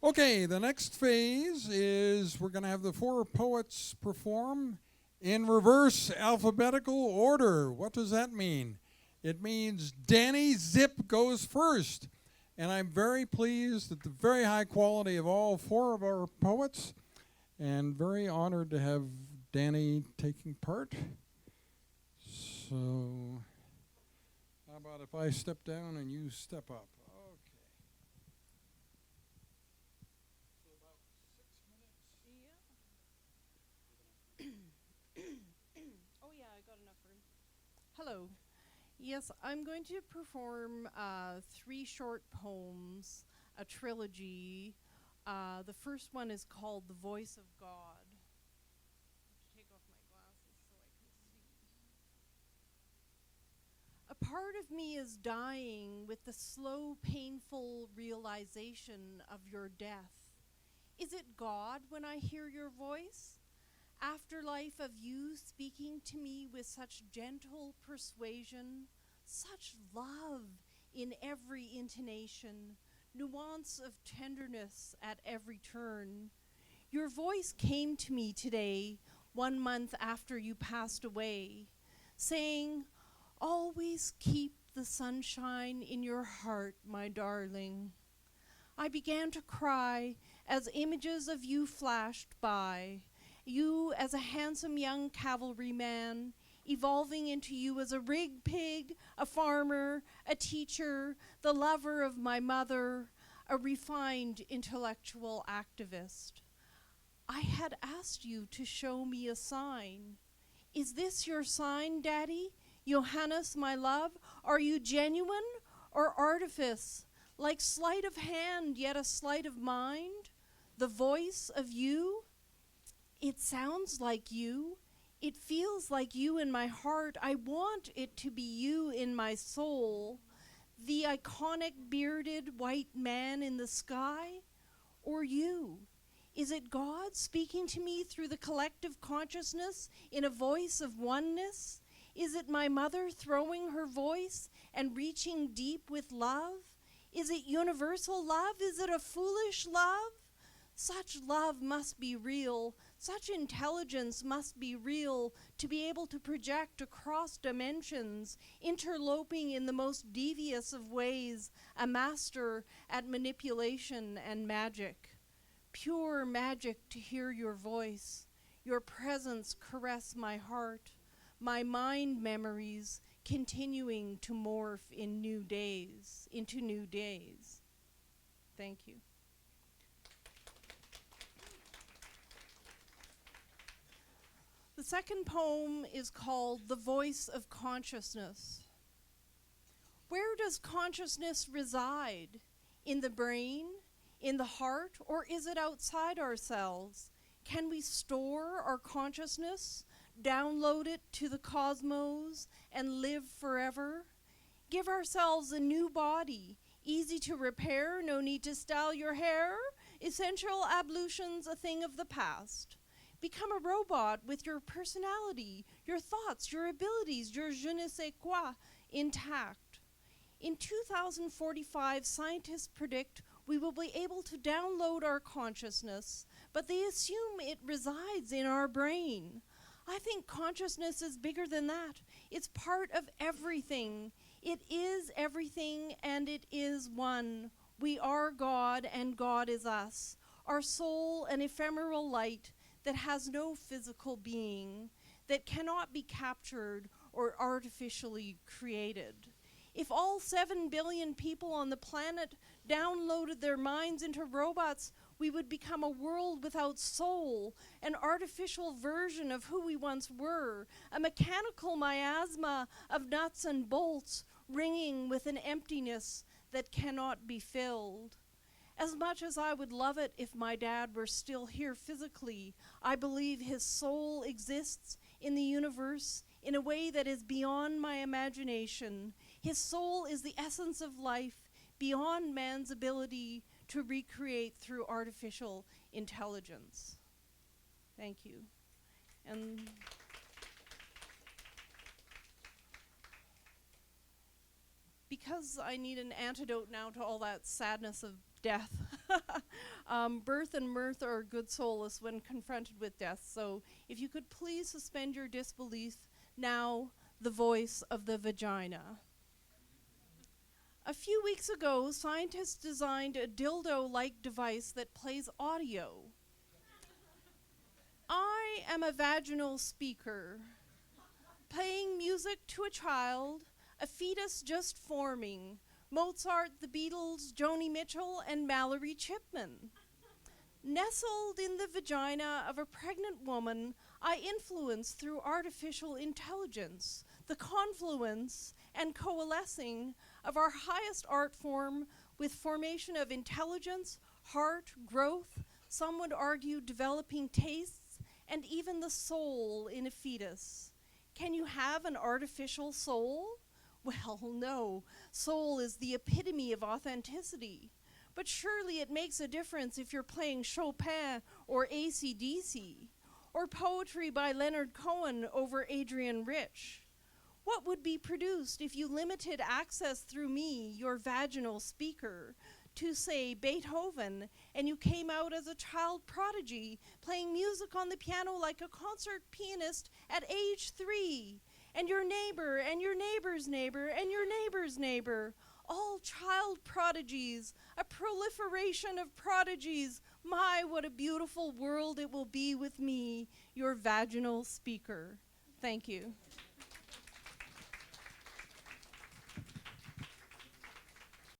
Okay, the next phase is we're going to have the four poets perform in reverse alphabetical order. What does that mean? It means Danny Zip goes first. And I'm very pleased at the very high quality of all four of our poets and very honored to have Dani taking part. So, how about if I step down and you step up? Okay. So about 6 minutes. Oh yeah, I got enough room. Hello. Yes, I'm going to perform three short poems, a trilogy. The first one is called The Voice of God. I have to take off my glasses so I can see. A part of me is dying with the slow, painful realization of your death. Is it God when I hear your voice? Afterlife of you speaking to me with such gentle persuasion, such love in every intonation, nuance of tenderness at every turn. Your voice came to me today, 1 month after you passed away, saying, "Always keep the sunshine in your heart, my darling." I began to cry as images of you flashed by. You as a handsome young cavalryman, evolving into you as a rig pig, a farmer, a teacher, the lover of my mother, a refined intellectual activist. I had asked you to show me a sign. Is this your sign, Daddy? Johannes, my love, are you genuine or artifice? Like sleight of hand, yet a sleight of mind? The voice of you? It sounds like you. It feels like you in my heart. I want it to be you in my soul. The iconic bearded white man in the sky? Or you? Is it God speaking to me through the collective consciousness in a voice of oneness? Is it my mother throwing her voice and reaching deep with love? Is it universal love? Is it a foolish love? Such love must be real. Such intelligence must be real to be able to project across dimensions, interloping in the most devious of ways, a master at manipulation and magic. Pure magic to hear your voice, your presence caress my heart, my mind memories continuing to morph in into new days. Thank you. The second poem is called The Voice of Consciousness. Where does consciousness reside? In the brain? In the heart? Or is it outside ourselves? Can we store our consciousness, download it to the cosmos, and live forever? Give ourselves a new body, easy to repair, no need to style your hair, essential ablutions a thing of the past. Become a robot with your personality, your thoughts, your abilities, your je ne sais quoi intact. In 2045, scientists predict we will be able to download our consciousness, but they assume it resides in our brain. I think consciousness is bigger than that. It's part of everything. It is everything and it is one. We are God and God is us. Our soul, an ephemeral light that has no physical being, that cannot be captured or artificially created. If all 7 billion people on the planet downloaded their minds into robots, we would become a world without soul, an artificial version of who we once were, a mechanical miasma of nuts and bolts ringing with an emptiness that cannot be filled. As much as I would love it if my dad were still here physically, I believe his soul exists in the universe in a way that is beyond my imagination. His soul is the essence of life, beyond man's ability to recreate through artificial intelligence. Thank you. And because I need an antidote now to all that sadness of death, Birth and mirth are a good solace when confronted with death. So if you could please suspend your disbelief now, the voice of the vagina. A few weeks ago, scientists designed a dildo-like device that plays audio. I am a vaginal speaker, playing music to a child, a fetus just forming, Mozart, the Beatles, Joni Mitchell, and Mallory Chapman. Nestled in the vagina of a pregnant woman, I influence through artificial intelligence, the confluence and coalescing of our highest art form with formation of intelligence, heart, growth, some would argue developing tastes, and even the soul in a fetus. Can you have an artificial soul? Well, no. Soul is the epitome of authenticity. But surely it makes a difference if you're playing Chopin or AC/DC, or poetry by Leonard Cohen over Adrian Rich. What would be produced if you limited access through me, your vaginal speaker, to, say, Beethoven, and you came out as a child prodigy, playing music on the piano like a concert pianist at age 3, and your neighbor, and your neighbor's neighbor, and your neighbor's neighbor, all child prodigies, a proliferation of prodigies. My, what a beautiful world it will be with me, your vaginal speaker. Thank you.